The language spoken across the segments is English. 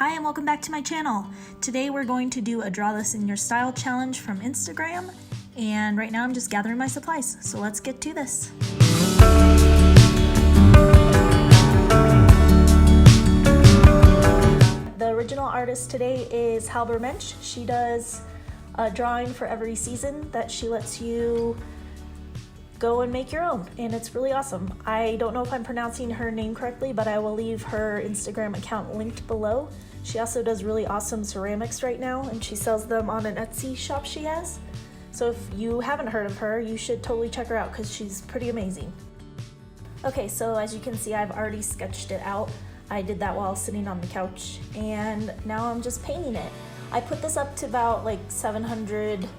Hi and welcome back to my channel. Today we're going to do a Draw This in Your Style challenge from Instagram, and right now I'm just gathering my supplies, so let's get to this. The original artist today is Mensch. She does a drawing for every season that she lets you go and make your own, and it's really awesome. I don't know if I'm pronouncing her name correctly, but I will leave her Instagram account linked below. She also does really awesome ceramics right now, and she sells them on an Etsy shop she has. So if you haven't heard of her, you should totally check her out because she's pretty amazing. Okay, so as you can see, I've already sketched it out. I did that while sitting on the couch, and now I'm just painting it. I put this up to about like 700%,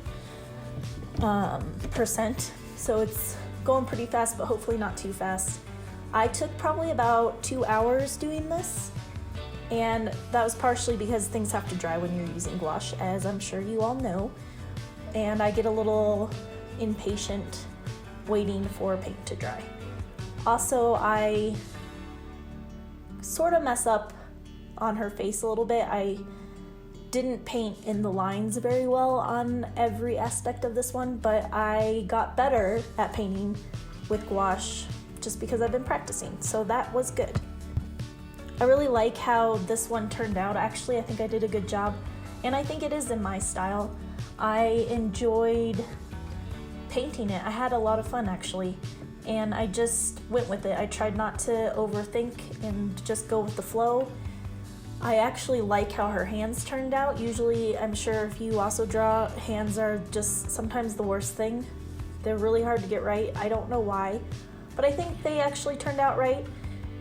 so it's going pretty fast, but hopefully not too fast. I took probably about 2 hours doing this, and that was partially because things have to dry when you're using gouache, as I'm sure you all know, and I get a little impatient waiting for paint to dry. Also, I sort of mess up on her face a little bit. I didn't paint in the lines very well on every aspect of this one, but I got better at painting with gouache just because I've been practicing, so that was good. I really like how this one turned out. Actually, I think I did a good job, and I think it is in my style. I enjoyed painting it. I had a lot of fun actually, and I just went with it. I tried not to overthink and just go with the flow. I actually like how her hands turned out. Usually, I'm sure if you also draw, hands are just sometimes the worst thing. They're really hard to get right. I don't know why, but I think they actually turned out right,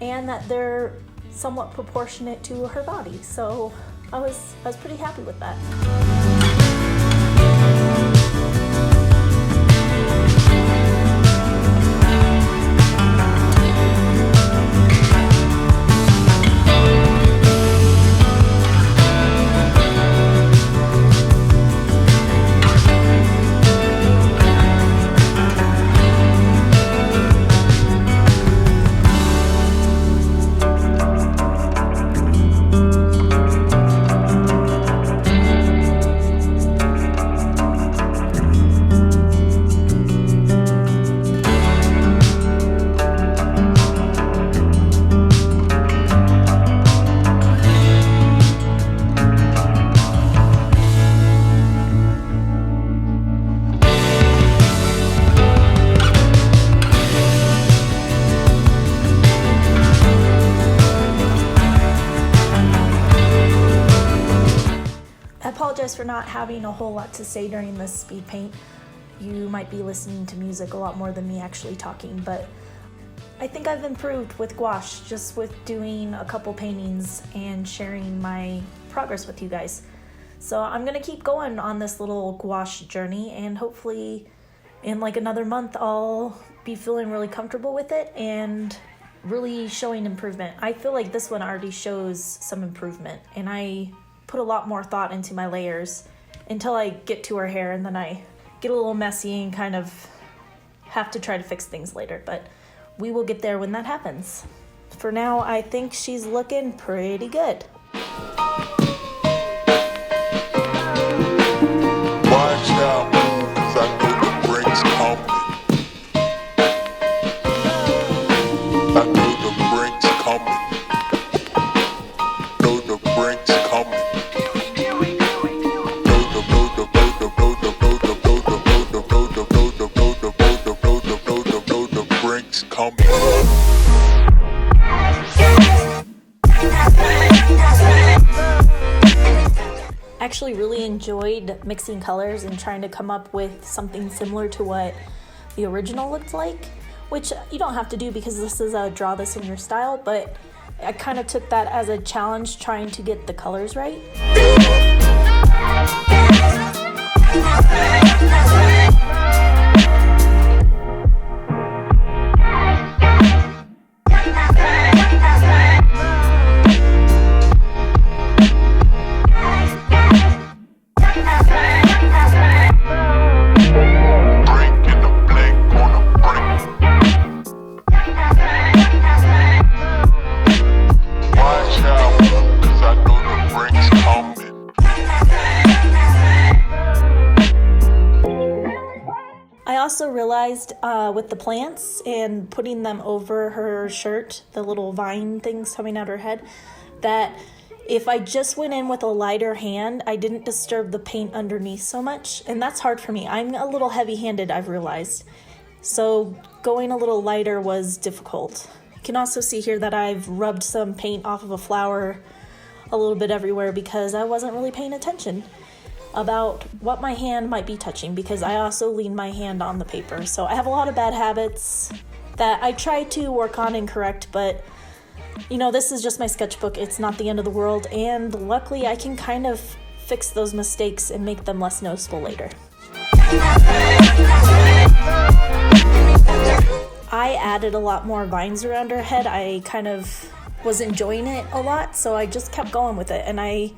and that they're somewhat proportionate to her body. So I was pretty happy with that. I apologize for not having a whole lot to say during this speed paint. You might be listening to music a lot more than me actually talking, but I think I've improved with gouache just with doing a couple paintings and sharing my progress with you guys. So I'm gonna keep going on this little gouache journey, and hopefully in like another month I'll be feeling really comfortable with it and really showing improvement. I feel like this one already shows some improvement, and I put a lot more thought into my layers until I get to her hair, and then I get a little messy and kind of have to try to fix things later, but we will get there when that happens. For now, I think she's looking pretty good. Watch out, 'cause I know the break's coming. I know the break's coming. Know the break's coming. Actually really enjoyed mixing colors and trying to come up with something similar to what the original looked like, which you don't have to do because this is a Draw This in Your Style, but I kind of took that as a challenge trying to get the colors right. Watch out, 'cause I know the break also realized with the plants and putting them over her shirt, the little vine things coming out her head, that if I just went in with a lighter hand, I didn't disturb the paint underneath so much. And that's hard for me. I'm a little heavy-handed, I've realized. So going a little lighter was difficult. You can also see here that I've rubbed some paint off of a flower a little bit everywhere because I wasn't really paying attention about what my hand might be touching, because I also lean my hand on the paper. So I have a lot of bad habits that I try to work on and correct, but you know, this is just my sketchbook. It's not the end of the world, and luckily I can kind of fix those mistakes and make them less noticeable later. I added a lot more vines around her head. I kind of was enjoying it a lot, so I just kept going with it, and I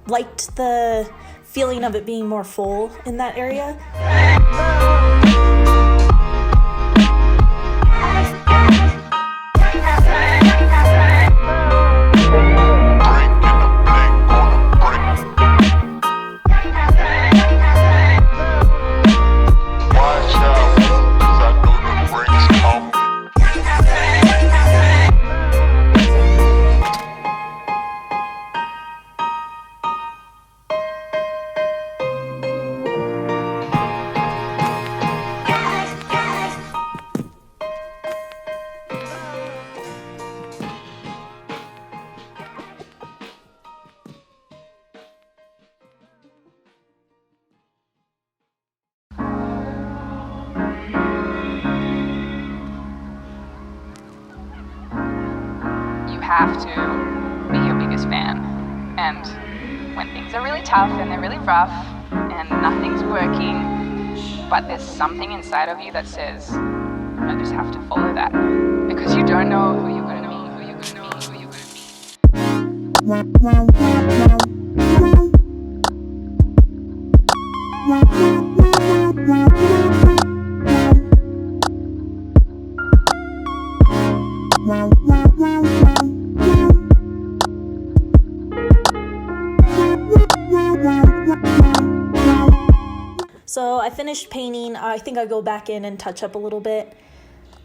liked the feeling of it being more full in that area. Have to be your biggest fan, and when things are really tough and they're really rough and nothing's working, but there's something inside of you that says, I just have to follow that, because you don't know who you're going to be, who you're going to be, who you're going So I finished painting. I think I'll go back in and touch up a little bit.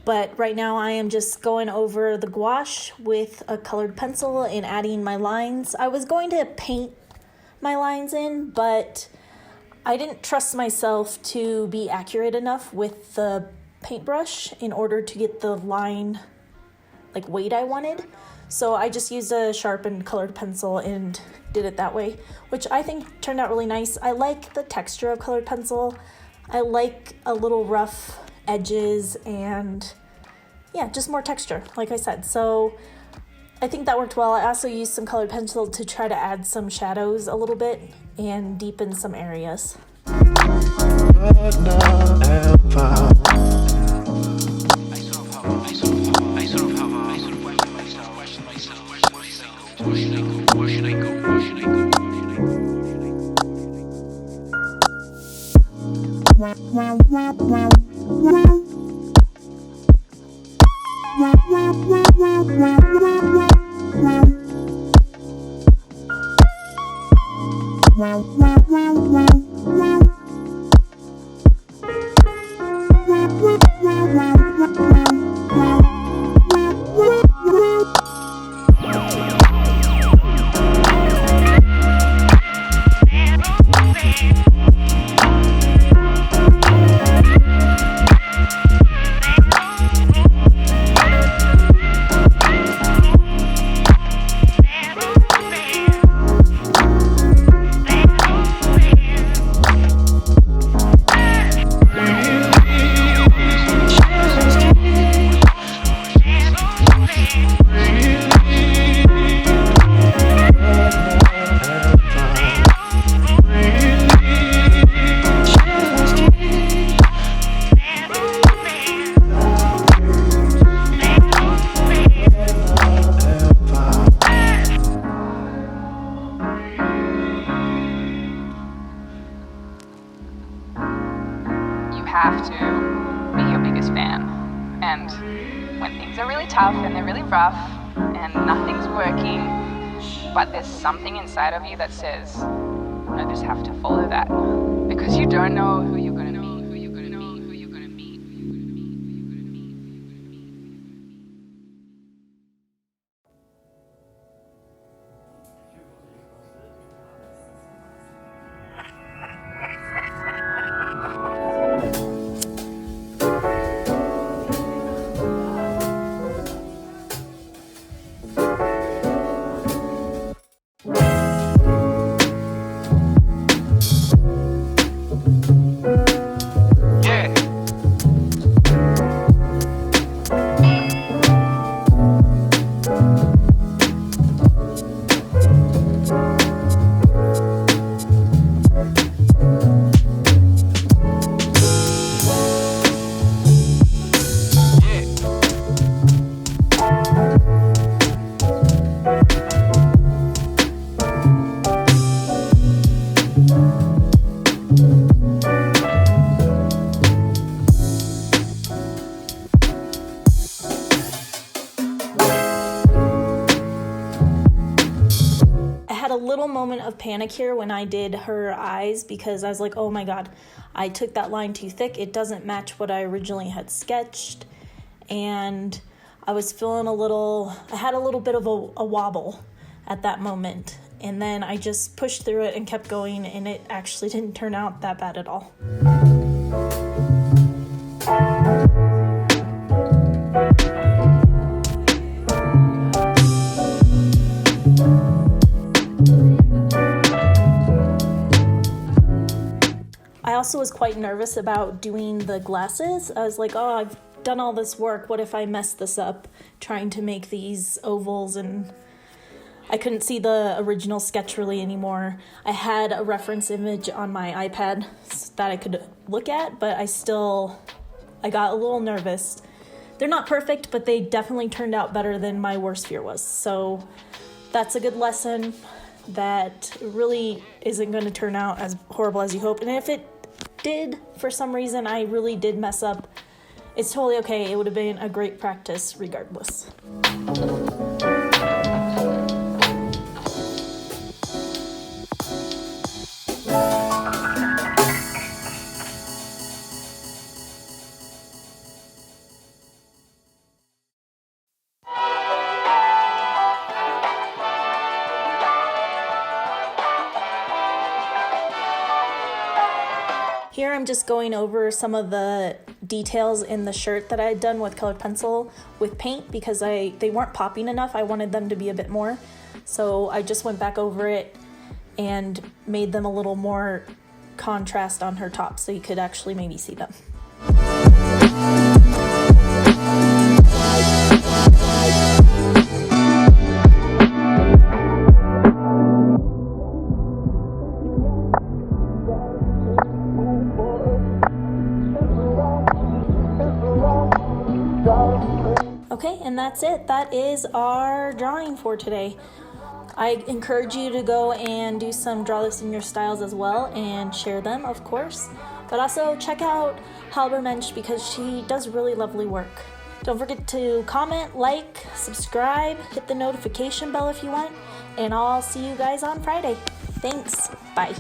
But right now I am just going over the gouache with a colored pencil and adding my lines. I was going to paint my lines in, but I didn't trust myself to be accurate enough with the paintbrush in order to get the line weight I wanted. So I just used a sharpened colored pencil and did it that way, which I think turned out really nice. I like the texture of colored pencil. I like a little rough edges and yeah, just more texture, like I said. So I think that worked well. I also used some colored pencil to try to add some shadows a little bit and deepen some areas. have to be your biggest fan. And when things are really tough and they're really rough and nothing's working, but there's something inside of you that says, I just have to follow that. Because you don't know who you're going to be, who you're going to be, who you're going to be. Little moment of panic here when I did her eyes, because I was like, oh my god, I took that line too thick. It doesn't match what I originally had sketched, and I was feeling I had a little bit of a wobble at that moment, and then I just pushed through it and kept going, and it actually didn't turn out that bad at all. I also was quite nervous about doing the glasses. I was like, oh, I've done all this work. What if I mess this up trying to make these ovals? And I couldn't see the original sketch really anymore. I had a reference image on my iPad that I could look at, but I got a little nervous. They're not perfect, but they definitely turned out better than my worst fear was. So that's a good lesson that really isn't going to turn out as horrible as you hope. And if it did, for some reason, I really did mess up, it's totally okay. It would have been a great practice regardless. Here I'm just going over some of the details in the shirt that I had done with colored pencil with paint, because they weren't popping enough. I wanted them to be a bit more. So I just went back over it and made them a little more contrast on her top so you could actually maybe see them. Okay, and that's it. That is our drawing for today. I encourage you to go and do some draw this in your styles as well and share them, of course. But also check out Halbermensch because she does really lovely work. Don't forget to comment, like, subscribe, hit the notification bell if you want, and I'll see you guys on Friday. Thanks. Bye.